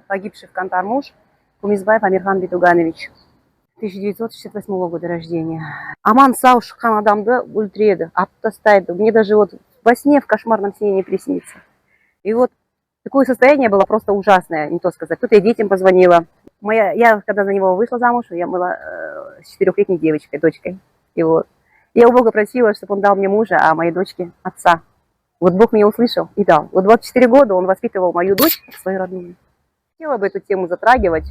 погибший в Кантар муж, Кумисбаев Амирхан Битуганович, 1968 года рождения. Аман сау шыққан адамды өлтіреді, атып тастайды. Мне даже вот во сне, в кошмарном сне не приснится. И вот такое состояние было просто ужасное, не то сказать. Тут я детям позвонила. Я когда за него вышла замуж, я была с 4-летней девочкой, дочкой. И вот я у Бога просила, чтобы он дал мне мужа, а моей дочке отца. Вот Бог меня услышал и дал. Вот 24 года он воспитывал мою дочь, свою родную. Хотела бы эту тему затрагивать.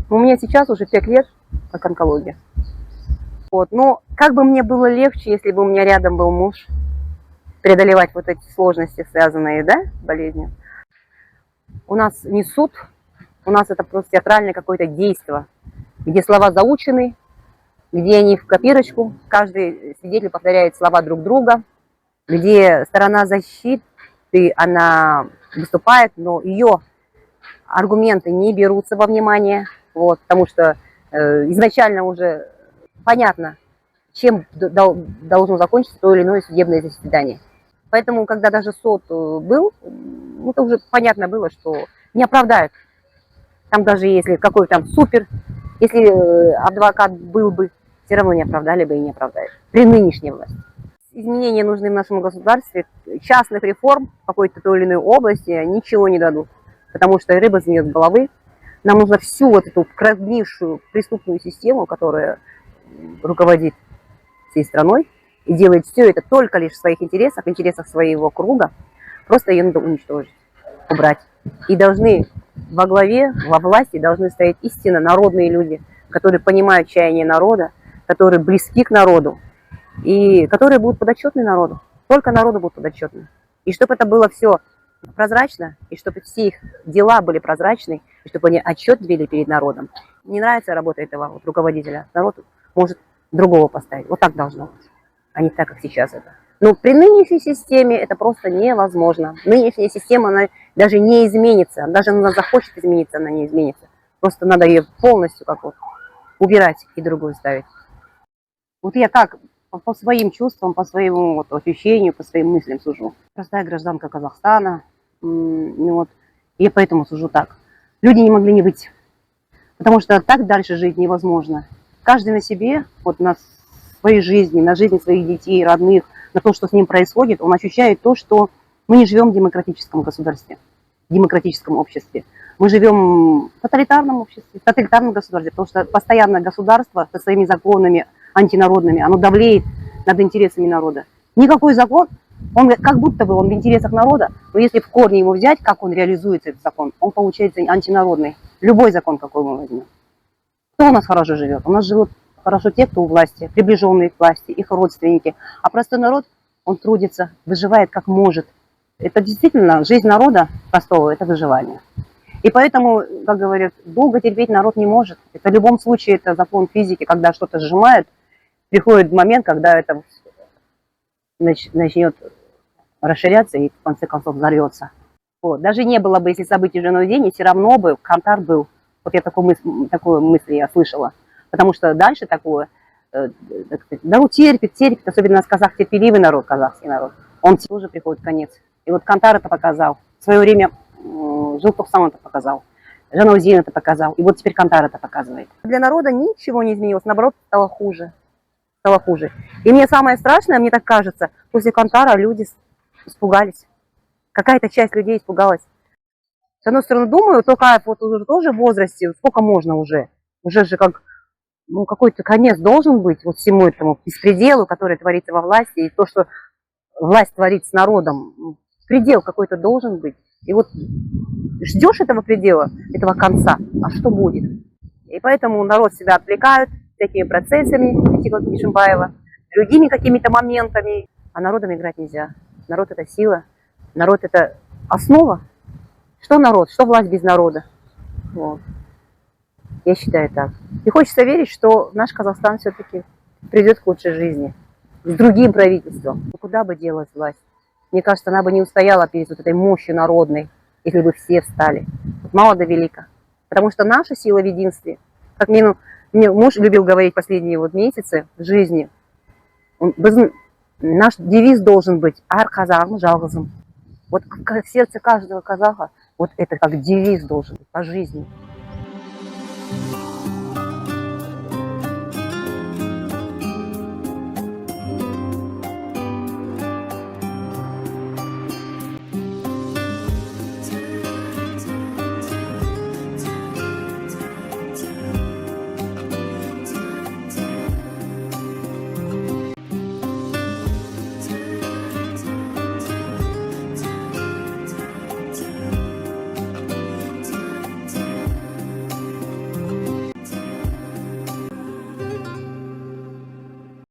У меня сейчас уже 5 лет как онкология. Вот. Но как бы мне было легче, если бы у меня рядом был муж, преодолевать вот эти сложности, связанные, да, с болезнью. У нас не суд, у нас это просто театральное какое-то действие, где слова заучены, где они в копирочку, каждый свидетель повторяет слова друг друга, где сторона защиты, она выступает, но ее аргументы не берутся во внимание, вот, потому что изначально уже понятно, чем должно закончиться то или иное судебное заседание. Поэтому, когда даже суд был, это уже понятно было, что не оправдают. Там даже если какой там супер, если адвокат был бы, все равно не оправдали бы и не оправдают. При нынешней власти. Изменения нужны в нашем государстве. Частных реформ в какой-то той или иной области ничего не дадут. Потому что рыба сгниет с головы. Нам нужно всю вот эту прогнившую преступную систему, которая руководит всей страной, и делает все это только лишь в своих интересах, в интересах своего круга, просто ее надо уничтожить, убрать. И должны во главе, во власти должны стоять истинно народные люди, которые понимают чаяние народа, которые близки к народу, и которые будут подотчетны народу. Только народу будут подотчетны. И чтобы это было все прозрачно, и чтобы все их дела были прозрачны, и чтобы они отчет вели перед народом. Не нравится работа этого вот руководителя, народ может другого поставить. Вот так должно быть, а не так, как сейчас это. Но при нынешней системе это просто невозможно. Нынешняя система, она даже не изменится. Даже она захочет измениться, она не изменится. Просто надо ее полностью как вот убирать и другую ставить. Вот я как по своим чувствам, по своему вот ощущению, по своим мыслям сужу. Простая гражданка Казахстана. Вот, я поэтому сужу так. Люди не могли не быть. Потому что так дальше жить невозможно. Каждый на себе, вот на своей жизни, на жизни своих детей, родных, на то, что с ним происходит, он ощущает то, что мы не живем в демократическом государстве, в демократическом обществе. Мы живем в тоталитарном обществе, в тоталитарном государстве, потому что постоянно государство со своими законами антинародными, оно давлеет над интересами народа. Никакой закон, он как будто бы он в интересах народа, но если в корне его взять, как он реализуется, этот закон, он получается антинародный. Любой закон, какой мы возьмем. Кто у нас хорошо живет? У нас живут хорошо те, кто у власти, приближенные к власти, их родственники. А простой народ, он трудится, выживает как может. Это действительно жизнь народа простого, это выживание. И поэтому, как говорят, долго терпеть народ не может. Это в любом случае, это закон физики, когда что-то сжимают, приходит момент, когда это начнет расширяться и в конце концов взорвется. Вот. Даже не было бы, если событий женой день, все равно бы Кантар был. Вот я такую мысль я слышала. Потому что дальше такое, народ терпит, особенно нас казах, терпеливый народ, казахский народ. Он тоже приходит конец. И вот Кантар это показал. В свое время Желтоқсан это показал. Жанаузен это показал. И вот теперь Кантар это показывает. Для народа ничего не изменилось. Наоборот, стало хуже. Стало хуже. И мне самое страшное, мне так кажется, после Кантара люди испугались. Какая-то часть людей испугалась. С одной стороны, думаю, только вот уже тоже в возрасте, сколько можно уже? Уже же как, ну, какой-то конец должен быть вот всему этому беспределу, который творится во власти, и то, что власть творит с народом. Предел какой-то должен быть. И вот ждешь этого предела, этого конца, а что будет? И поэтому народ себя отвлекают всякими процессами, типа Бишимбаева, другими какими-то моментами. А народом играть нельзя. Народ это сила, народ это основа. Что народ, что власть без народа? Вот. Я считаю так. И хочется верить, что наш Казахстан все-таки придет к лучшей жизни. С другим правительством. Но куда бы делась власть? Мне кажется, она бы не устояла перед вот этой мощью народной, если бы все встали. Мало да велика. Потому что наша сила в единстве, как мне муж любил говорить последние вот месяцы жизни, наш девиз должен быть «Ар казағым жалғызым». Вот в сердце каждого казаха вот это как девиз должен быть по жизни.